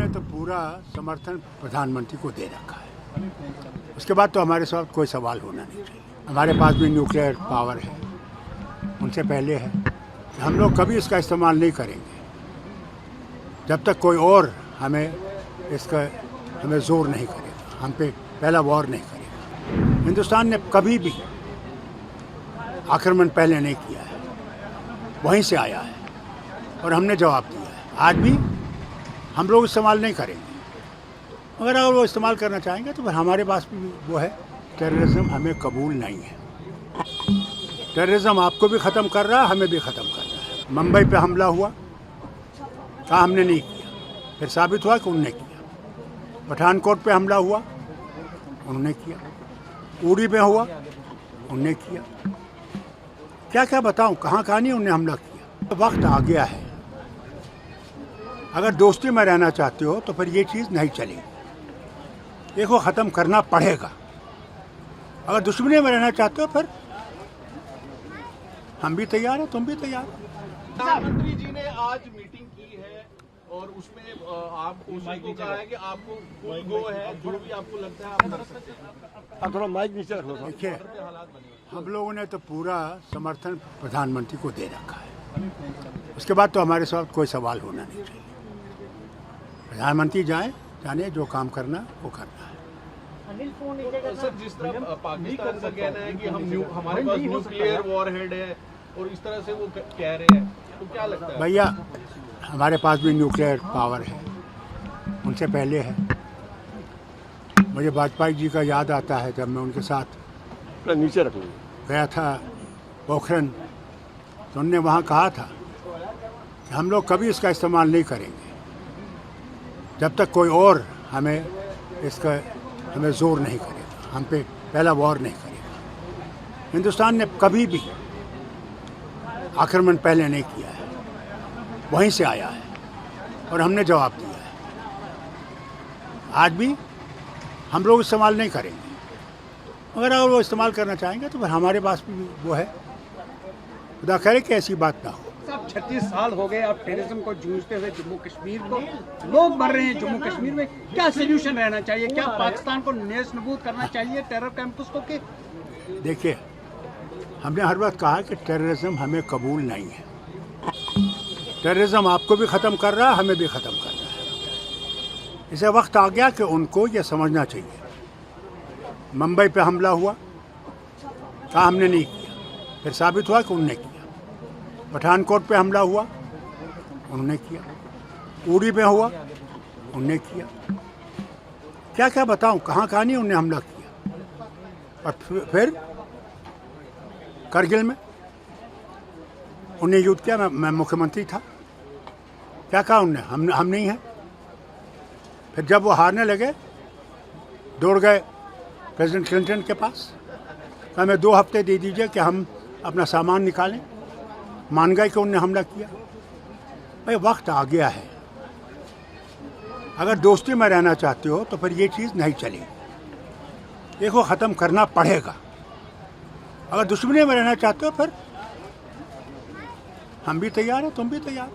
ने तो पूरा समर्थन प्रधानमंत्री को दे रखा है। उसके बाद तो हमारे साथ कोई सवाल होना नहीं चाहिए। हमारे पास भी न्यूक्लियर पावर है, उनसे पहले है। हम लोग कभी इसका इस्तेमाल नहीं करेंगे जब तक कोई और हमें जोर नहीं करेगा, हम पे पहला वॉर नहीं करेगा। हिंदुस्तान ने कभी भी आक्रमण पहले नहीं किया है, वहीं से आया है और हमने जवाब दिया है। आज भी हम लोग इस्तेमाल नहीं करेंगे, मगर अगर वो इस्तेमाल करना चाहेंगे तो फिर हमारे पास भी वो है। टेररिज्म हमें कबूल नहीं है। टेररिज्म आपको भी ख़त्म कर रहा है, हमें भी ख़त्म कर रहा है। मुंबई पे हमला हुआ, कहा हमने नहीं किया, फिर साबित हुआ कि उन्होंने किया। पठानकोट पे हमला हुआ, उन्होंने किया। उड़ी पे हुआ, उन्होंने किया। क्या क्या बताऊं, कहाँ नहीं उन्होंने हमला किया। वक्त आ गया है। अगर दोस्ती में रहना चाहते हो तो फिर ये चीज़ नहीं चलेगी, इसको ख़त्म करना पड़ेगा। अगर दुश्मनी में रहना चाहते हो फिर हम भी तैयार हैं, तुम भी तैयार हो। प्रधानमंत्री जी ने आज मीटिंग की है और उसमें आपको कहा है कि आपको फुल गो है, जो भी आपको लगता है आप कर सकते हैं। थोड़ा माइक नीचे रख लो। देखिए, हम लोगों ने तो पूरा समर्थन प्रधानमंत्री को दे रखा है। उसके बाद तो हमारे साथ कोई सवाल होना नहीं चाहिए। प्रधानमंत्री जाने जो काम करना वो करना है। सर, जिस तरह पाकिस्तान का कहना है कि हमारे पास न्यूक्लियर वॉरहेड है और इस तरह से वो कह रहे हैं, तो क्या लगता है? भैया, हमारे पास भी न्यूक्लियर पावर है, उनसे पहले है। मुझे वाजपेयी जी का याद आता है जब मैं उनके साथ नीचे रख लो गया था पोखरण, तो उन्होंने वहाँ कहा था कि हम लोग कभी इसका इस्तेमाल नहीं करेंगे जब तक कोई और हमें जोर नहीं करेगा, हम पे पहला वॉर नहीं करेगा। हिंदुस्तान ने कभी भी आक्रमण पहले नहीं किया है, वहीं से आया है और हमने जवाब दिया है। आज भी हम लोग इस्तेमाल नहीं करेंगे, मगर अगर वो इस्तेमाल करना चाहेंगे तो फिर हमारे पास भी वो है। खुदा करे कि ऐसी बात ना हो। साहब, 36 साल हो गए आप टेररिज्म को जूझते हुए। जम्मू कश्मीर को लोग मर रहे हैं। जम्मू कश्मीर में क्या सोल्यूशन रहना चाहिए? क्या पाकिस्तान को नेस्तनाबूद करना चाहिए टेरर कैंपस को? के देखिए, हमने हर वक्त कहा कि टेररिज्म हमें कबूल नहीं है। टेररिज्म आपको भी ख़त्म कर रहा है, हमें भी ख़त्म कर रहा है। इसे वक्त आ गया कि उनको ये समझना चाहिए। मुंबई पे हमला हुआ, कहा हमने नहीं किया, फिर साबित हुआ कि उन्होंने किया। पठानकोट पे हमला हुआ, उन्होंने किया। उड़ी पे हुआ, उन्होंने किया। क्या क्या बताऊं, कहाँ नहीं उन्होंने हमला किया। और फिर करगिल में उन्हें युद्ध किया। मैं मुख्यमंत्री था, क्या कहा उन्होंने? हम नहीं हैं। फिर जब वो हारने लगे, दौड़ गए प्रेसिडेंट क्लिंटन के पास, कहा हमें 2 हफ्ते दे दीजिए कि हम अपना सामान निकालें। मान गए कि उन्होंने हमला किया। भाई, वक्त आ गया है। अगर दोस्ती में रहना चाहते हो तो फिर ये चीज़ नहीं चलेगी, इसको ख़त्म करना पड़ेगा। अगर दुश्मनी में रहना चाहते हो फिर हम भी तैयार हैं, तुम भी तैयार हो।